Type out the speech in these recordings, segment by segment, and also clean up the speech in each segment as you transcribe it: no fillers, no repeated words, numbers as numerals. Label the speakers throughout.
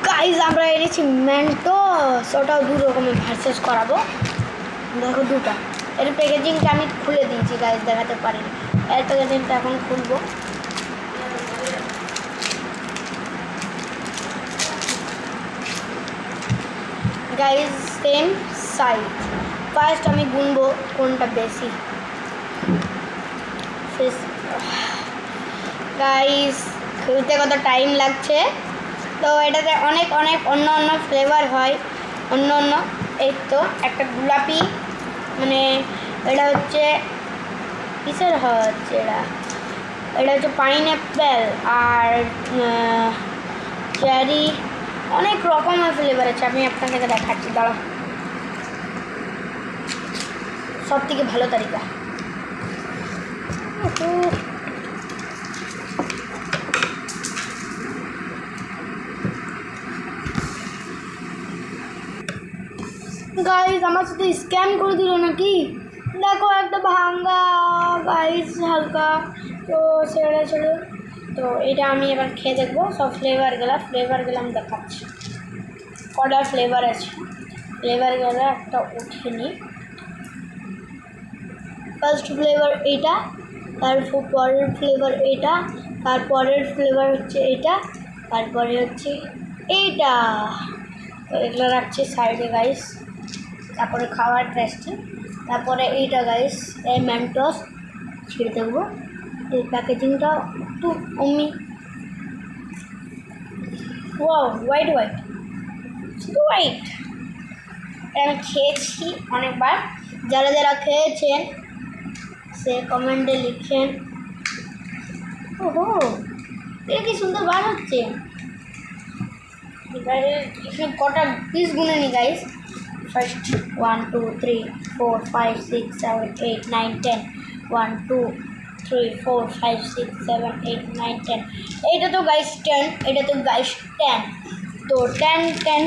Speaker 1: Guys আমরা এনেছি Mentos, ওটাও দু রকমের ভার্সেস করাবো। দেখো দুটা, এর প্যাকেজিংটা আমি খুলে দিয়েছি গাইজ, দেখাতে পারিনি। এর প্যাকেজিংটা এখন খুলবো। Guys same size. ফার্স্ট আমি গুনবো কোনটা বেশি। গাইজ খুলতে কত টাইম লাগছে। তো এটাতে অনেক অনেক অন্য অন্য ফ্লেভার হয়, অন্য অন্য। এই তো একটা গোলাপি, মানে এটা হচ্ছে কিসের হচ্ছে, এটা হচ্ছে পাইনঅ্যাপেল আর চেরি, অনেক রকমের ফ্লেভার আছে। আমি আপনাকে দেখাচ্ছি, দাঁড়া। সব থেকে ভালো তালিকা। গাইজ আমার সাথে স্ক্যাম করে দিল নাকি, দেখো একটা ভাঙ্গা গাইজ হালকা। তো ছেড়ে ছেড়ে, তো এটা আমি এবার খেয়ে দেখবো সব ফ্লেভারগুলো আমি দেখাচ্ছি কটা ফ্লেভার আছে। ফ্লেভারগুলো একটা উঠে নিই। ফার্স্ট ফ্লেভার এইটা, তারপর পরের ফ্লেভার এটা, তারপরের ফ্লেভার হচ্ছে এটা, তারপরে হচ্ছে এইটা। তো এগুলো রাখছি সাইডে গাইস। তারপরে খাওয়ার টেস্টি, তারপরে এইটা গাইস, এই মেন্টোস ছেড়ে দেবো। এই প্যাকেজিংটা একটু অমনি, ওয়াও হোয়াইট হোয়াইট, শুধু হোয়াইট। আমি খেয়েছি অনেকবার, যারা যারা খেয়েছেন সে কমেন্টে লিখেন। ওহো, এটা কি সুন্দর বার হচ্ছে। এখানে কটা পিস গুনে নি গাইস। ফার্স্ট 1 2 3 4 5 6 7 8 9 10, 1 2 3 4 5 6 7 8 9 10। এটা তো গাইস 10, এটা তো গাইস 10। তো 10 10,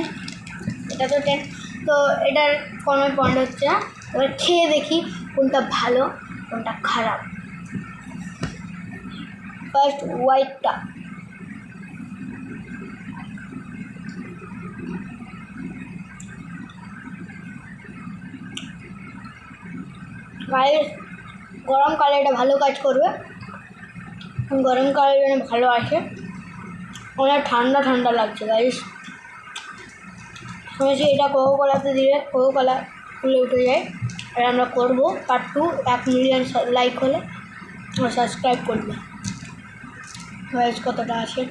Speaker 1: এটা তো 10। তো এটার কোনো পয়েন্ট হচ্ছে না। এবার খেয়ে দেখি কোনটা ভালো কোনটা খারাপ। ফার্স্ট হোয়াইটটা। গাইস গরমকালে এটা ভালো কাজ করবে, গরমকালে জন্য ভালো আছে। অনেক ঠান্ডা ঠান্ডা লাগছে গাইস। শুনেছি এটা কোকোকোলাতে দিলে কোকোকোলা ফুলে উঠে যায়। আর আমরা করবো পার্ট 2, 1 মিলিয়ন লাইক হলে সাবস্ক্রাইব করবে। গাইস কতটা আছে।